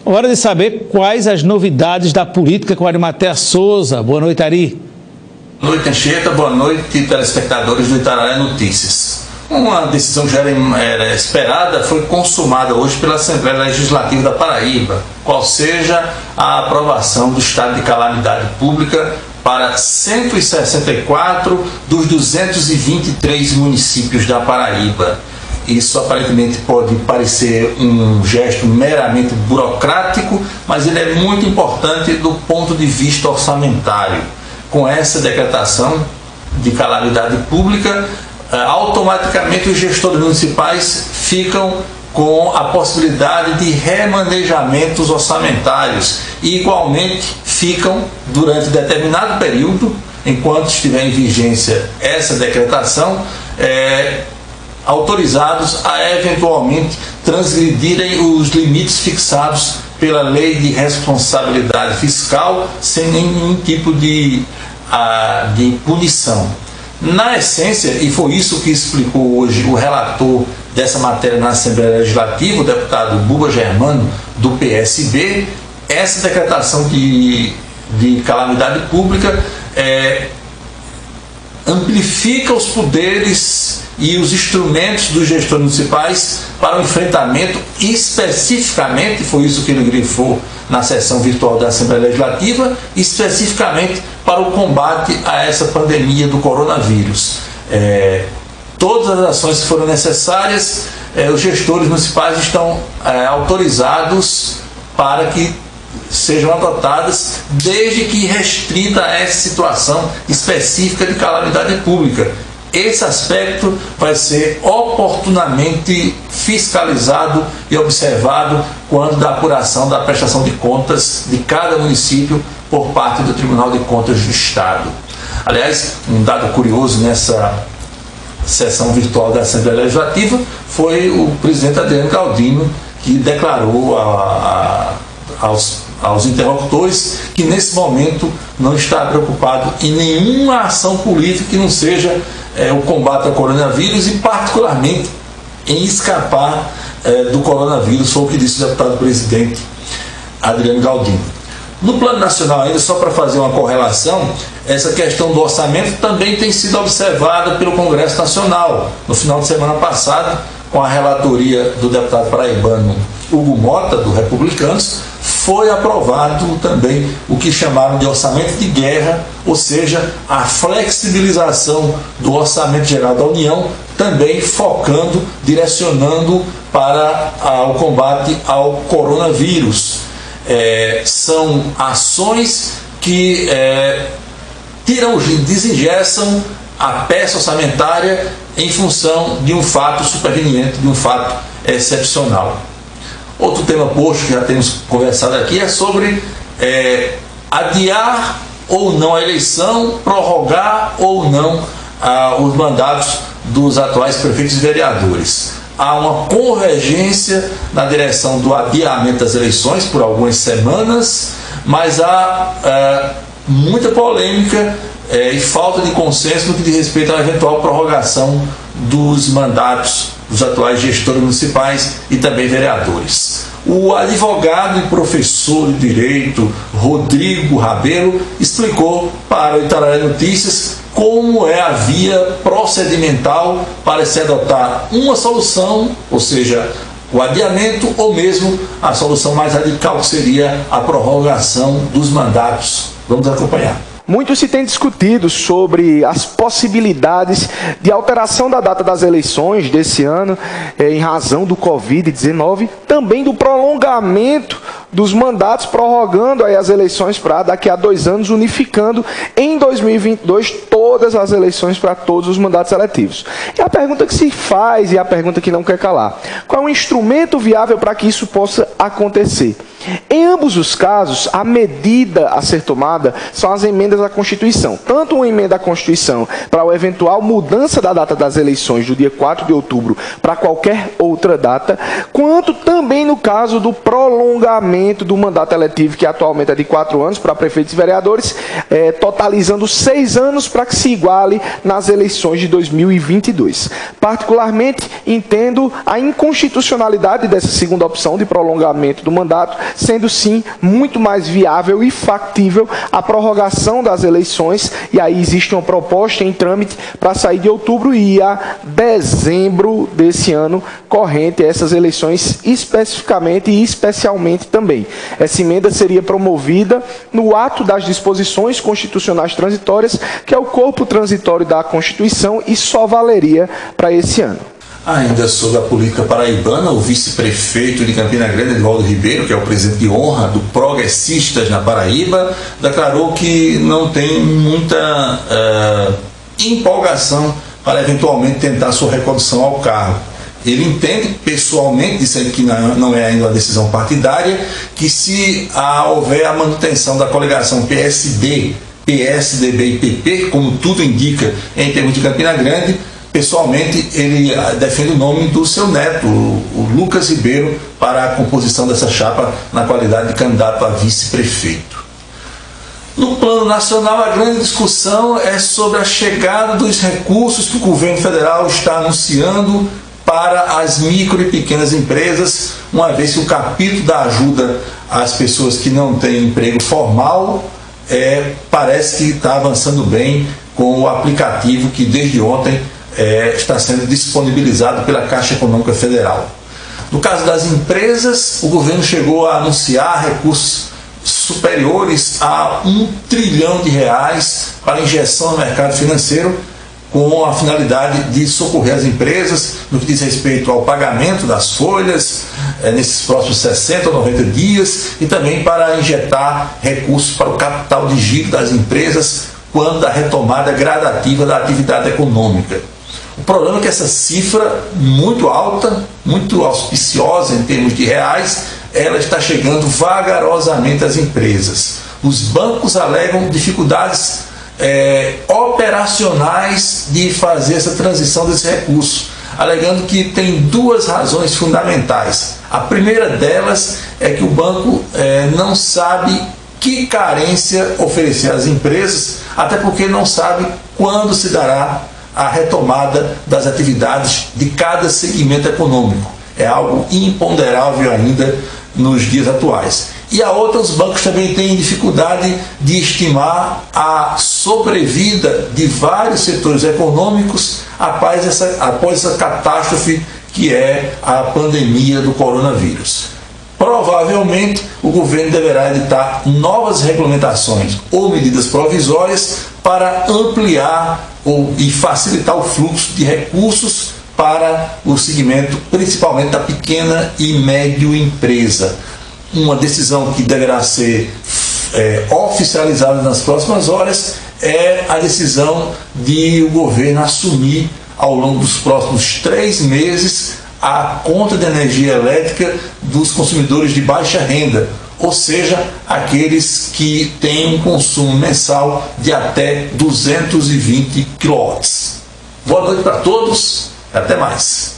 Hora de saber quais as novidades da política com Arimatea Souza. Boa noite, Ari. Boa noite, Anchieta. Boa noite, telespectadores do Itararé Notícias. Uma decisão que já era esperada foi consumada hoje pela Assembleia Legislativa da Paraíba, qual seja a aprovação do estado de calamidade pública para 164 dos 223 municípios da Paraíba. Isso aparentemente pode parecer um gesto meramente burocrático, mas ele é muito importante do ponto de vista orçamentário. Com essa decretação de calamidade pública, automaticamente os gestores municipais ficam com a possibilidade de remanejamentos orçamentários e igualmente ficam durante determinado período, enquanto estiver em vigência essa decretação, autorizados a eventualmente transgredirem os limites fixados pela Lei de Responsabilidade Fiscal sem nenhum tipo de punição. Na essência, e foi isso que explicou hoje o relator dessa matéria na Assembleia Legislativa, o deputado Buba Germano, do PSB, essa decretação de calamidade pública amplifica os poderes e os instrumentos dos gestores municipais para o enfrentamento, especificamente, foi isso que ele grifou na sessão virtual da Assembleia Legislativa, especificamente para o combate a essa pandemia do coronavírus. Todas as ações que foram necessárias, os gestores municipais estão autorizados para que sejam adotadas, desde que restrita a essa situação específica de calamidade pública. Esse aspecto vai ser oportunamente fiscalizado e observado quando da apuração da prestação de contas de cada município por parte do Tribunal de Contas do Estado. Aliás, um dado curioso nessa sessão virtual da Assembleia Legislativa foi o presidente Adriano Galdino, que declarou aos interlocutores que nesse momento não está preocupado em nenhuma ação política que não seja o combate ao coronavírus e particularmente em escapar do coronavírus, foi o que disse o deputado presidente Adriano Galdino. No plano nacional ainda, só para fazer uma correlação, essa questão do orçamento também tem sido observada pelo Congresso Nacional. No final de semana passado, com a relatoria do deputado paraibano Hugo Mota, do Republicanos, foi aprovado também o que chamaram de orçamento de guerra, ou seja, a flexibilização do orçamento geral da União, também focando, direcionando para o combate ao coronavírus. São ações que desengessam a peça orçamentária em função de um fato superveniente, de um fato excepcional. Outro tema posto que já temos conversado aqui é sobre adiar ou não a eleição, prorrogar ou não os mandatos dos atuais prefeitos e vereadores. Há uma convergência na direção do adiamento das eleições por algumas semanas, mas há muita polêmica e falta de consenso no que diz respeito à eventual prorrogação dos mandatos dos atuais gestores municipais e também vereadores. O advogado e professor de Direito Rodrigo Rabelo explicou para o Itararé Notícias como é a via procedimental para se adotar uma solução, ou seja, o adiamento, ou mesmo a solução mais radical, que seria a prorrogação dos mandatos. Vamos acompanhar. Muito se tem discutido sobre as possibilidades de alteração da data das eleições desse ano, em razão do Covid-19, também do prolongamento dos mandatos, prorrogando aí as eleições para daqui a 2 anos, unificando em 2022 todas as eleições para todos os mandatos eletivos. E a pergunta que se faz e a pergunta que não quer calar: qual é o instrumento viável para que isso possa acontecer? Em ambos os casos, a medida a ser tomada são as emendas à Constituição. Tanto uma emenda à Constituição para a eventual mudança da data das eleições do dia 4 de outubro para qualquer outra data, quanto também no caso do prolongamento do mandato eletivo, que atualmente é de 4 anos para prefeitos e vereadores, totalizando 6 anos para que se iguale nas eleições de 2022. Particularmente, entendo a inconstitucionalidade dessa segunda opção de prolongamento do mandato, sendo sim muito mais viável e factível a prorrogação das eleições, e aí existe uma proposta em trâmite para sair de outubro e ir a dezembro desse ano corrente, essas eleições especificamente e especialmente também. Essa emenda seria promovida no ato das disposições constitucionais transitórias, que é o corpo transitório da Constituição, e só valeria para esse ano. Ainda sobre a política paraibana, o vice-prefeito de Campina Grande, Edvaldo Ribeiro, que é o presidente de honra do Progressistas na Paraíba, declarou que não tem muita empolgação para eventualmente tentar sua recondução ao cargo. Ele entende pessoalmente, disse que não é ainda uma decisão partidária, que se houver a manutenção da coligação PSD, PSDB e PP, como tudo indica em termos de Campina Grande, pessoalmente ele defende o nome do seu neto, o Lucas Ribeiro, para a composição dessa chapa na qualidade de candidato a vice-prefeito. No plano nacional, a grande discussão é sobre a chegada dos recursos que o governo federal está anunciando para as micro e pequenas empresas, uma vez que o capítulo da ajuda às pessoas que não têm emprego formal parece que está avançando bem com o aplicativo que desde ontem está sendo disponibilizado pela Caixa Econômica Federal. No caso das empresas, o governo chegou a anunciar recursos superiores a R$1 trilhão para injeção no mercado financeiro, com a finalidade de socorrer as empresas no que diz respeito ao pagamento das folhas nesses próximos 60 ou 90 dias, e também para injetar recursos para o capital de giro das empresas quando a retomada gradativa da atividade econômica. O problema é que essa cifra muito alta, muito auspiciosa em termos de reais, ela está chegando vagarosamente às empresas. Os bancos alegam dificuldades operacionais de fazer essa transição desse recurso, alegando que tem duas razões fundamentais. A primeira delas é que o banco não sabe que carência oferecer às empresas, até porque não sabe quando se dará a retomada das atividades de cada segmento econômico. É algo imponderável ainda nos dias atuais. E a outra, os bancos também têm dificuldade de estimar a sobrevida de vários setores econômicos após essa catástrofe que é a pandemia do coronavírus. Provavelmente o governo deverá editar novas regulamentações ou medidas provisórias para ampliar e facilitar o fluxo de recursos para o segmento, principalmente da pequena e média empresa. Uma decisão que deverá ser oficializada nas próximas horas é a decisão de o governo assumir ao longo dos próximos 3 meses a conta de energia elétrica dos consumidores de baixa renda, ou seja, aqueles que têm um consumo mensal de até 220 kW. Boa noite para todos, até mais.